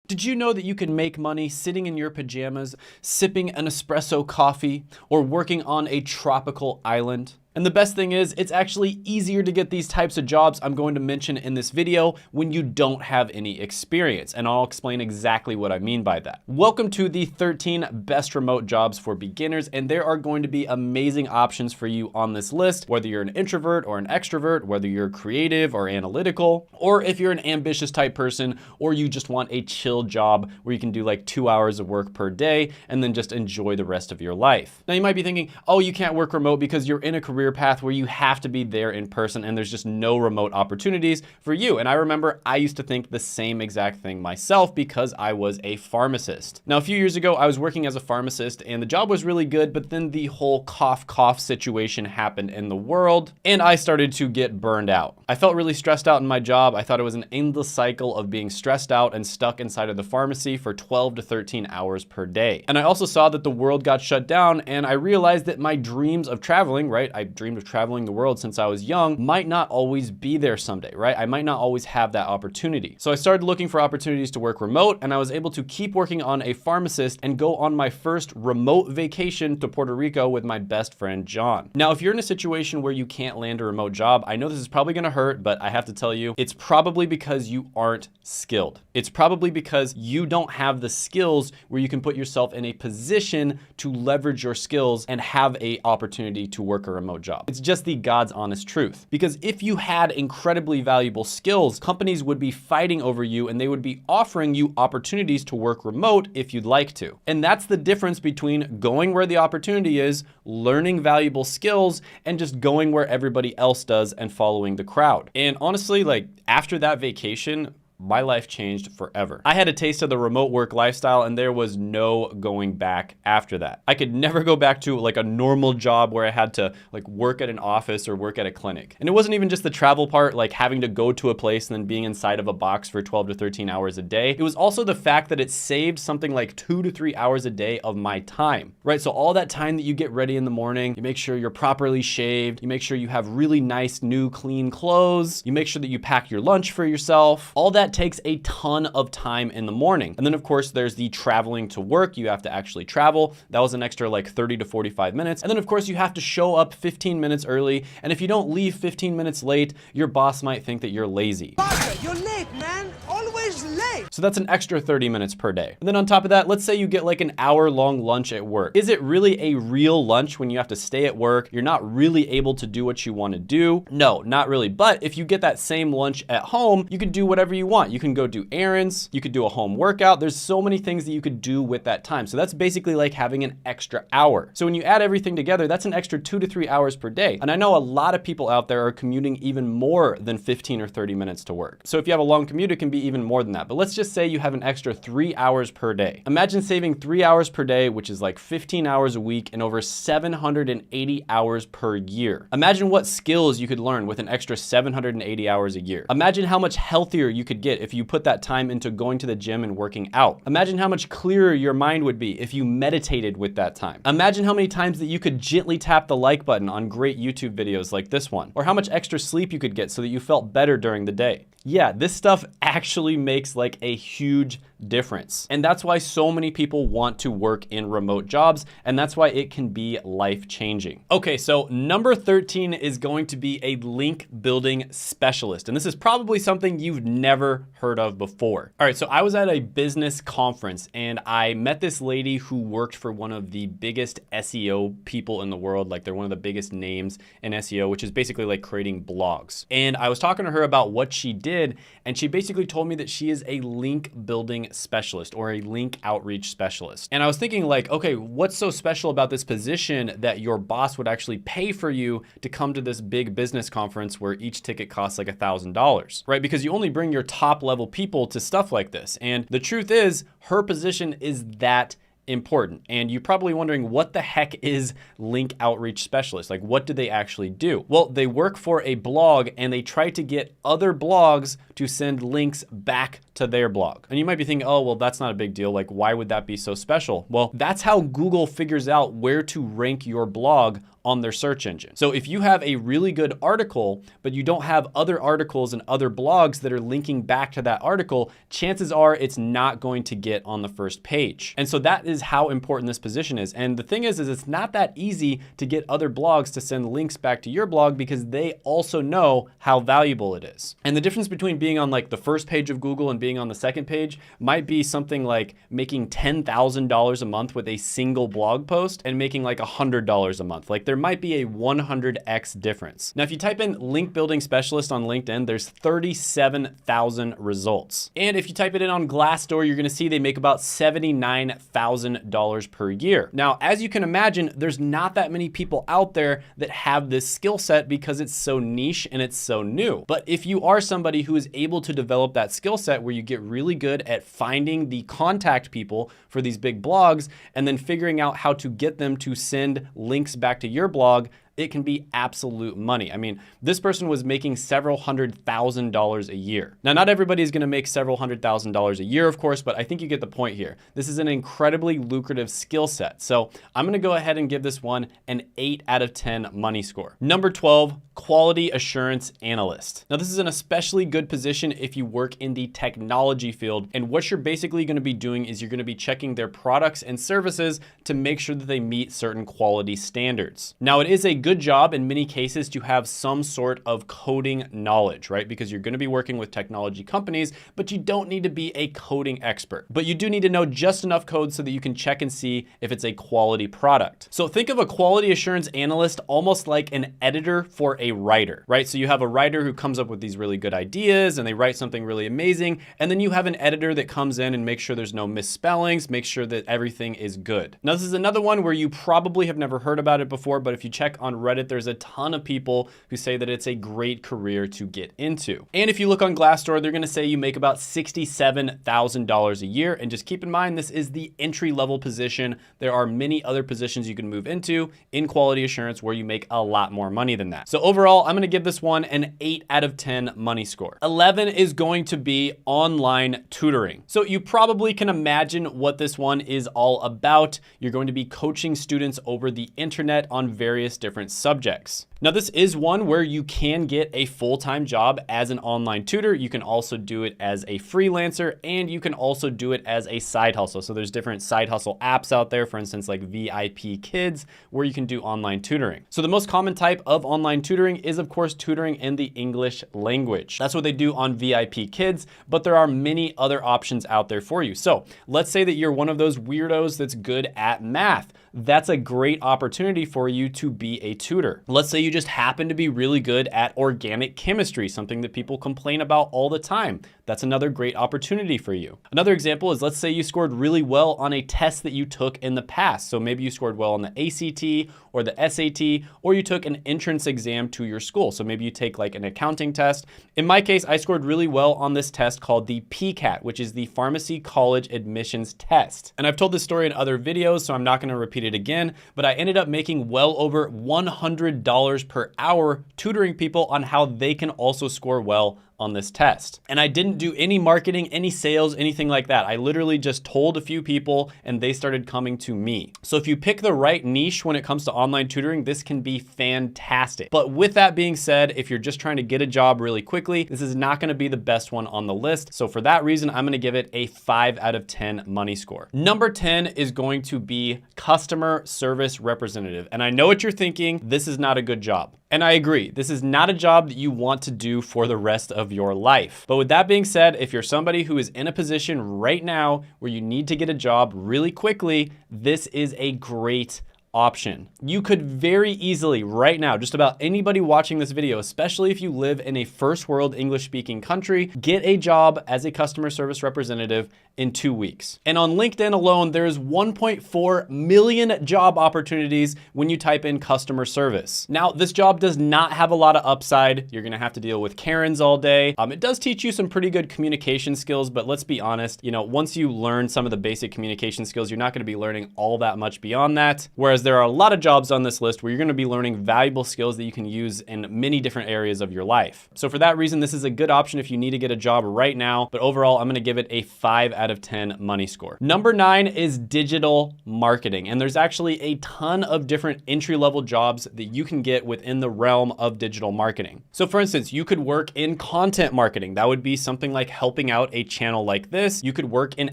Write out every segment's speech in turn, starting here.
Did you know that you can make money sitting in your pajamas, sipping an espresso coffee, or working on a tropical island? And the best thing is, it's actually easier to get these types of jobs I'm going to mention in this video when you don't have any experience, and I'll explain exactly what I mean by that. Welcome to the 13 best remote jobs for beginners, and there are going to be amazing options for you on this list, whether you're an introvert or an extrovert, whether you're creative or analytical, or if you're an ambitious type person, or you just want a chill job where you can do like 2 hours of work per day and then just enjoy the rest of your life. Now you might be thinking, oh, you can't work remote because you're in a career path where you have to be there in person and there's just no remote opportunities for you. And I remember I used to think the same exact thing myself because I was a pharmacist. Now, a few years ago, I was working as a pharmacist and the job was really good, but then the whole cough situation happened in the world and I started to get burned out. I felt really stressed out in my job. I thought it was an endless cycle of being stressed out and stuck inside of the pharmacy for 12 to 13 hours per day. And I also saw that the world got shut down and I realized that my dreams of traveling, right? I dreamed of traveling the world since I was young, might not always be there someday, right? I might not always have that opportunity. So I started looking for opportunities to work remote and I was able to keep working on a pharmacist and go on my first remote vacation to Puerto Rico with my best friend, John. Now, if you're in a situation where you can't land a remote job, I know this is probably gonna hurt, but I have to tell you, it's probably because you aren't skilled. It's probably because you don't have the skills where you can put yourself in a position to leverage your skills and have a opportunity to work a remote job. It's just the God's honest truth. Because if you had incredibly valuable skills, companies would be fighting over you and they would be offering you opportunities to work remote if you'd like to. And that's the difference between going where the opportunity is, learning valuable skills, and just going where everybody else does and following the crowd. And honestly, like after that vacation, my life changed forever. I had a taste of the remote work lifestyle and there was no going back after that. I could never go back to like a normal job where I had to like work at an office or work at a clinic. And it wasn't even just the travel part, like having to go to a place and then being inside of a box for 12 to 13 hours a day. It was also the fact that it saved something like 2 to 3 hours a day of my time, right? So all that time that you get ready in the morning, you make sure you're properly shaved, you make sure you have really nice, new, clean clothes, you make sure that you pack your lunch for yourself. All that takes a ton of time in the morning. And then of course there's the traveling to work. You have to actually travel. That was an extra like 30 to 45 minutes. And then of course you have to show up 15 minutes early. And if you don't leave 15 minutes late, your boss might think that you're lazy. Parker, you're late, man. Always late. So that's an extra 30 minutes per day. And then on top of that, let's say you get like an hour-long lunch at work. Is it really a real lunch when you have to stay at work? You're not really able to do what you want to do? No, not really. But if you get that same lunch at home, you can do whatever you want. You can go do errands, you could do a home workout. There's so many things that you could do with that time. So that's basically like having an extra hour. So when you add everything together, that's an extra 2 to 3 hours per day. And I know a lot of people out there are commuting even more than 15 or 30 minutes to work. So if you have a long commute, it can be even more than that. But let's just say you have an extra 3 hours per day. Imagine saving 3 hours per day, which is like 15 hours a week and over 780 hours per year. Imagine what skills you could learn with an extra 780 hours a year. Imagine how much healthier you could get if you put that time into going to the gym and working out. Imagine how much clearer your mind would be if you meditated with that time. Imagine how many times that you could gently tap the like button on great YouTube videos like this one, or how much extra sleep you could get so that you felt better during the day. Yeah, this stuff actually makes like a huge difference. And that's why so many people want to work in remote jobs, and that's why it can be life-changing. Okay, so number 13 is going to be a link building specialist. And this is probably something you've never heard of before. All right, so I was at a business conference and I met this lady who worked for one of the biggest SEO people in the world. Like they're one of the biggest names in SEO, which is basically like creating blogs. And I was talking to her about what she did, and she basically told me that she is a link building specialist or a link outreach specialist. And I was thinking like, okay, what's so special about this position that your boss would actually pay for you to come to this big business conference where each ticket costs like $1,000, right? Because you only bring your top level people to stuff like this. And the truth is her position is that important. And you're probably wondering, what the heck is link outreach specialist? Like, what do they actually do? Well, they work for a blog and they try to get other blogs to send links back to their blog. And you might be thinking, oh, well, that's not a big deal. Like, why would that be so special? Well, that's how Google figures out where to rank your blog on their search engine. So if you have a really good article, but you don't have other articles and other blogs that are linking back to that article, chances are it's not going to get on the first page. And so that is how important this position is. And the thing is it's not that easy to get other blogs to send links back to your blog because they also know how valuable it is. And the difference between being on like the first page of Google and being on the second page might be something like making $10,000 a month with a single blog post and making like $100 a month. Like there might be a 100x difference. Now, if you type in link building specialist on LinkedIn, there's 37,000 results. And if you type it in on Glassdoor, you're gonna see they make about $79,000 per year. Now, as you can imagine, there's not that many people out there that have this skill set because it's so niche and it's so new. But if you are somebody who is able to develop that skill set where you get really good at finding the contact people for these big blogs and then figuring out how to get them to send links back to your blog, it can be absolute money. I mean, this person was making several $100,000 a year. Now, not everybody is gonna make several $100,000 a year, of course, but I think you get the point here. This is an incredibly lucrative skill set. So I'm gonna go ahead and give this one an 8 out of 10 money score. Number 12, quality assurance analyst. Now, this is an especially good position if you work in the technology field. And what you're basically gonna be doing is you're gonna be checking their products and services to make sure that they meet certain quality standards. Now, it is a good job in many cases to have some sort of coding knowledge, right? Because you're gonna be working with technology companies, but you don't need to be a coding expert. But you do need to know just enough code so that you can check and see if it's a quality product. So think of a quality assurance analyst almost like an editor for a writer, right? So you have a writer who comes up with these really good ideas and they write something really amazing. And then you have an editor that comes in and makes sure there's no misspellings, make sure that everything is good. Now, this is another one where you probably have never heard about it before, but if you check on Reddit, there's a ton of people who say that it's a great career to get into. And if you look on Glassdoor, they're gonna say you make about $67,000 a year. And just keep in mind, this is the entry-level position. There are many other positions you can move into in quality assurance where you make a lot more money than that. So overall, I'm gonna give this one an 8 out of 10 money score. 11 is going to be online tutoring. So you probably can imagine what this one is all about. You're going to be coaching students over the internet on various different subjects. Now, this is one where you can get a full-time job as an online tutor. You can also do it as a freelancer, and you can also do it as a side hustle. So there's different side hustle apps out there, for instance, like VIP Kids, where you can do online tutoring. So the most common type of online tutoring is, of course, tutoring in the English language. That's what they do on VIP Kids, but there are many other options out there for you. So let's say that you're one of those weirdos that's good at math. That's a great opportunity for you to be a tutor. Let's say you just happen to be really good at organic chemistry, something that people complain about all the time. That's another great opportunity for you. Another example is, let's say you scored really well on a test that you took in the past. So maybe you scored well on the ACT or the SAT, or you took an entrance exam to your school. So maybe you take like an accounting test. In my case, I scored really well on this test called the PCAT, which is the Pharmacy College Admissions Test. And I've told this story in other videos, so I'm not gonna repeat it again, but I ended up making well over $100 per hour tutoring people on how they can also score well on this test. And I didn't do any marketing, any sales, anything like that. I literally just told a few people and they started coming to me. So if you pick the right niche when it comes to online tutoring, this can be fantastic. But with that being said, if you're just trying to get a job really quickly, this is not gonna be the best one on the list. So for that reason, I'm gonna give it a 5 out of 10 money score. Number 10 is going to be customer service representative. And I know what you're thinking, this is not a good job. And I agree, this is not a job that you want to do for the rest of your life. But with that being said, if you're somebody who is in a position right now where you need to get a job really quickly, this is a great option. You could very easily right now, just about anybody watching this video, especially if you live in a first world English speaking country, get a job as a customer service representative in 2 weeks. And on LinkedIn alone, there's 1.4 million job opportunities when you type in customer service. Now, this job does not have a lot of upside. You're gonna have to deal with Karens all day. It does teach you some pretty good communication skills, but let's be honest, once you learn some of the basic communication skills, you're not gonna be learning all that much beyond that. Whereas Otherwise, there are a lot of jobs on this list where you're gonna be learning valuable skills that you can use in many different areas of your life. So for that reason, this is a good option if you need to get a job right now, but overall, I'm gonna give it a 5 out of 10 money score. Number 9 is digital marketing. And there's actually a ton of different entry-level jobs that you can get within the realm of digital marketing. So for instance, you could work in content marketing. That would be something like helping out a channel like this. You could work in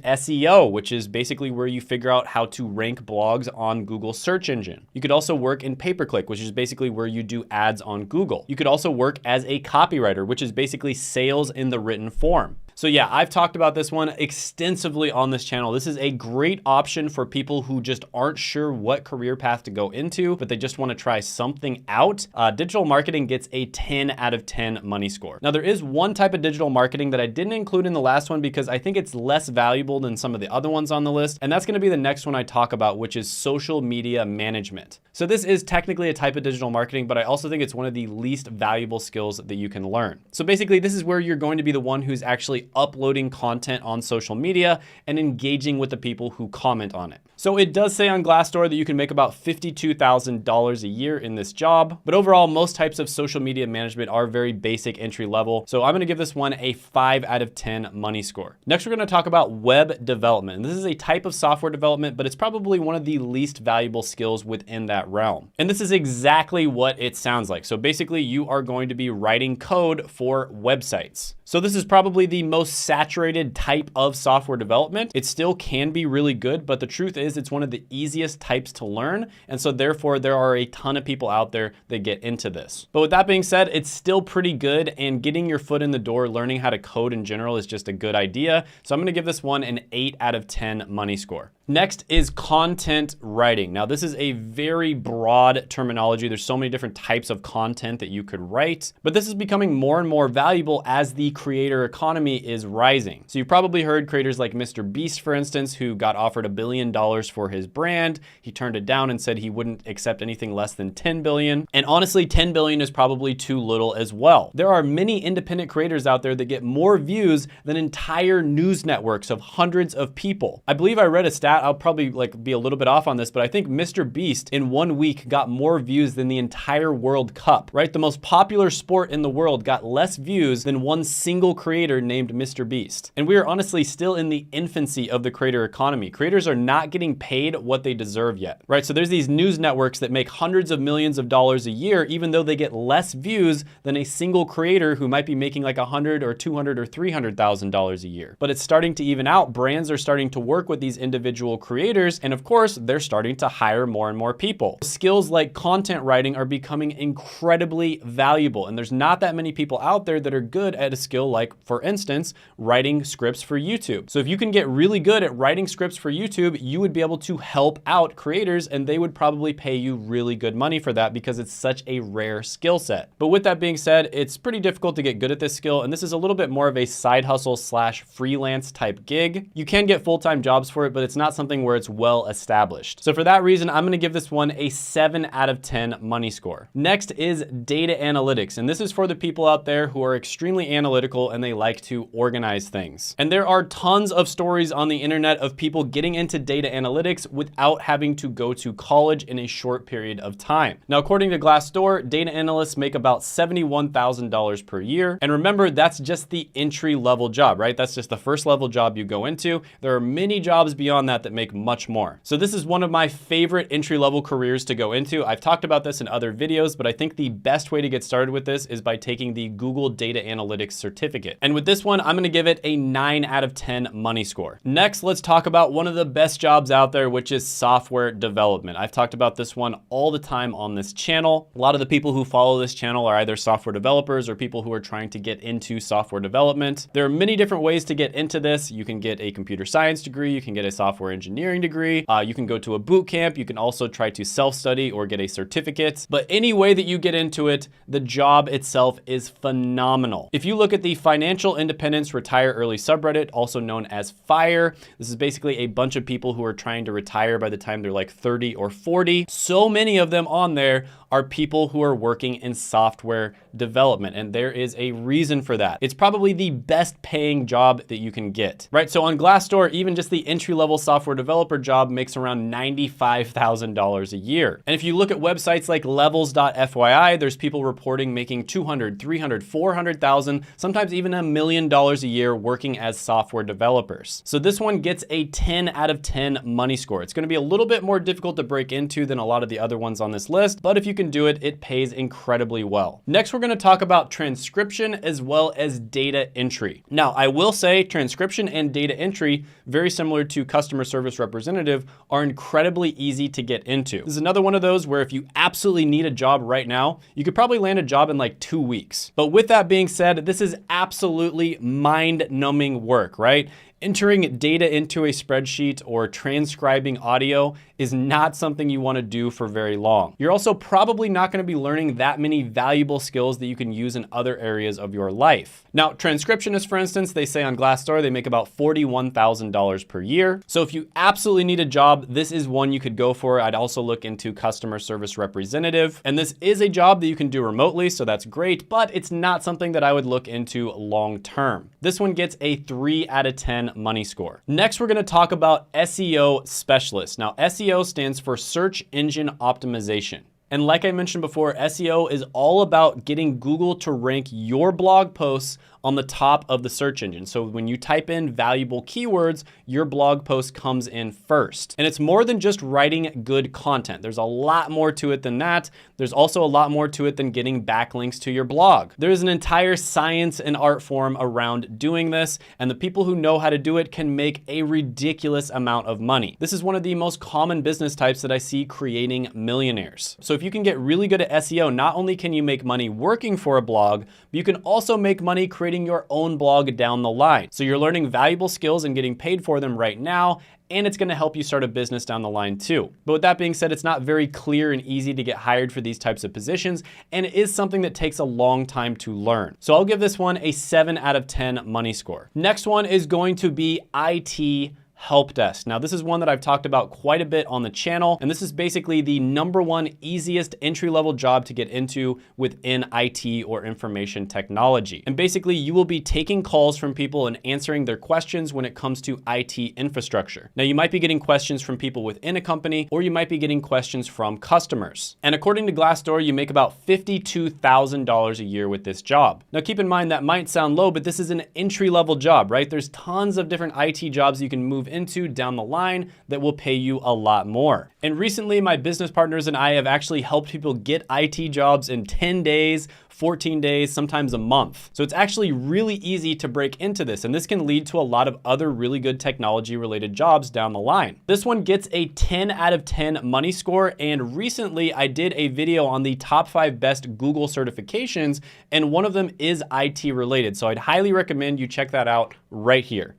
SEO, which is basically where you figure out how to rank blogs on Google search engine. You could also work in pay-per-click, which is basically where you do ads on Google. You could also work as a copywriter, which is basically sales in the written form. So yeah, I've talked about this one extensively on this channel. This is a great option for people who just aren't sure what career path to go into, but they just want to try something out. Digital marketing gets a 10 out of 10 money score. Now there is one type of digital marketing that I didn't include in the last one because I think it's less valuable than some of the other ones on the list. And that's going to be the next one I talk about, which is social media management. So this is technically a type of digital marketing, but I also think it's one of the least valuable skills that you can learn. So basically this is where you're going to be the one who's actually uploading content on social media and engaging with the people who comment on it. So it does say on Glassdoor that you can make about $52,000 a year in this job, but overall, most types of social media management are very basic entry level. So I'm gonna give this one a 5 out of 10 money score. Next, we're gonna talk about web development. This is a type of software development, but it's probably one of the least valuable skills within that realm. And this is exactly what it sounds like. So basically, you are going to be writing code for websites. So this is probably the most saturated type of software development. It still can be really good, but the truth is it's one of the easiest types to learn. And so therefore there are a ton of people out there that get into this. But with that being said, it's still pretty good, and getting your foot in the door, learning how to code in general is just a good idea. So I'm gonna give this one an 8 out of 10 money score. Next is content writing. Now this is a very broad terminology. There's so many different types of content that you could write, but this is becoming more and more valuable as the creator economy is rising. So you've probably heard creators like Mr. Beast, for instance, who got offered $1 billion for his brand. He turned it down and said he wouldn't accept anything less than 10 billion. And honestly, 10 billion is probably too little as well. There are many independent creators out there that get more views than entire news networks of hundreds of people. I believe I read a stat, I'll probably be a little bit off on this, but I think Mr. Beast in 1 week got more views than the entire World Cup, right? The most popular sport in the world got less views than one single creator named Mr. Beast. And we are honestly still in the infancy of the creator economy. Creators are not getting paid what they deserve yet, right? So there's these news networks that make hundreds of millions of dollars a year, even though they get less views than a single creator who might be making like $100 or $200 or $300,000 a year. But it's starting to even out. Brands are starting to work with these individual creators, and of course, they're starting to hire more and more people. Skills like content writing are becoming incredibly valuable, and there's not that many people out there that are good at a skill like, for instance, writing scripts for YouTube. So if you can get really good at writing scripts for YouTube, you would be able to help out creators, and they would probably pay you really good money for that because it's such a rare skill set. But with that being said, it's pretty difficult to get good at this skill, and this is a little bit more of a side hustle slash freelance type gig. You can get full-time jobs for it, but it's not something where it's well established. So for that reason, I'm gonna give this one a 7 out of 10 money score. Next is data analytics, and this is for the people out there who are extremely analytical and they like to organize things. And there are tons of stories on the internet of people getting into data analytics without having to go to college in a short period of time. Now, according to Glassdoor, data analysts make about $71,000 per year. And remember, that's just the entry-level job, right? That's just the first level job you go into. There are many jobs beyond that that make much more. So this is one of my favorite entry-level careers to go into. I've talked about this in other videos, but I think the best way to get started with this is by taking the Google Data Analytics certificate. And with this one, I'm gonna give it a 9 out of 10 money score. Next, let's talk about one of the best jobs out there, which is software development. I've talked about this one all the time on this channel. A lot of the people who follow this channel are either software developers or people who are trying to get into software development. There are many different ways to get into this. You can get a computer science degree, you can get a software engineering degree, you can go to a boot camp, you can also try to self-study or get a certificate. But any way that you get into it, the job itself is phenomenal. If you look at the Financial Independence Retire Early subreddit, also known as FIRE, this is basically a bunch of people who are trying to retire by the time they're like 30 or 40. So many of them on there are people who are working in software development, and there is a reason for that. It's probably the best paying job that you can get, right? So on Glassdoor, even just the entry-level software developer job makes around $95,000 a year. And if you look at websites like levels.fyi, there's people reporting making $200,000, $300,000, $400,000, sometimes even $1 million a year working as software developers. So this one gets a 10 out of 10 money score. It's gonna be a little bit more difficult to break into than a lot of the other ones on this list, but if you can do it, it pays incredibly well. Next, we're gonna talk about transcription as well as data entry. Now, I will say transcription and data entry, very similar to customer service representative, are incredibly easy to get into. This is another one of those where if you absolutely need a job right now, you could probably land a job in like 2 weeks. But with that being said, this is absolutely mind-numbing work, right? Entering data into a spreadsheet or transcribing audio is not something you want to do for very long. You're also probably not going to be learning that many valuable skills that you can use in other areas of your life. Now, transcriptionists, for instance, they say on Glassdoor, they make about $41,000 per year. So if you absolutely need a job, this is one you could go for. I'd also look into customer service representative. And this is a job that you can do remotely, so that's great, but it's not something that I would look into long term. This one gets a 3 out of 10 money score. Next, we're gonna talk about SEO specialist. Now, SEO stands for search engine optimization. And like I mentioned before, SEO is all about getting Google to rank your blog posts on the top of the search engine. So when you type in valuable keywords, your blog post comes in first. And it's more than just writing good content. There's a lot more to it than that. There's also a lot more to it than getting backlinks to your blog. There's an entire science and art form around doing this, and the people who know how to do it can make a ridiculous amount of money. This is one of the most common business types that I see creating millionaires. So if you can get really good at SEO, not only can you make money working for a blog, but you can also make money creating your own blog down the line. So you're learning valuable skills and getting paid for them right now, and it's gonna help you start a business down the line too. But with that being said, it's not very clear and easy to get hired for these types of positions, and it is something that takes a long time to learn. So I'll give this one a 7 out of 10 money score. Next one is going to be IT help desk. Now, this is one that I've talked about quite a bit on the channel, and this is basically the #1 easiest entry-level job to get into within IT or information technology. And basically, you will be taking calls from people and answering their questions when it comes to IT infrastructure. Now, you might be getting questions from people within a company, or you might be getting questions from customers. And according to Glassdoor, you make about $52,000 a year with this job. Now, keep in mind that might sound low, but this is an entry-level job, right? There's tons of different IT jobs you can move into down the line that will pay you a lot more. And recently, my business partners and I have actually helped people get IT jobs in 10 days, 14 days, sometimes a month. So it's actually really easy to break into this, and this can lead to a lot of other really good technology related jobs down the line. This one gets a 10 out of 10 money score, and recently I did a video on the top 5 best Google certifications, and one of them is IT related. So I'd highly recommend you check that out right here.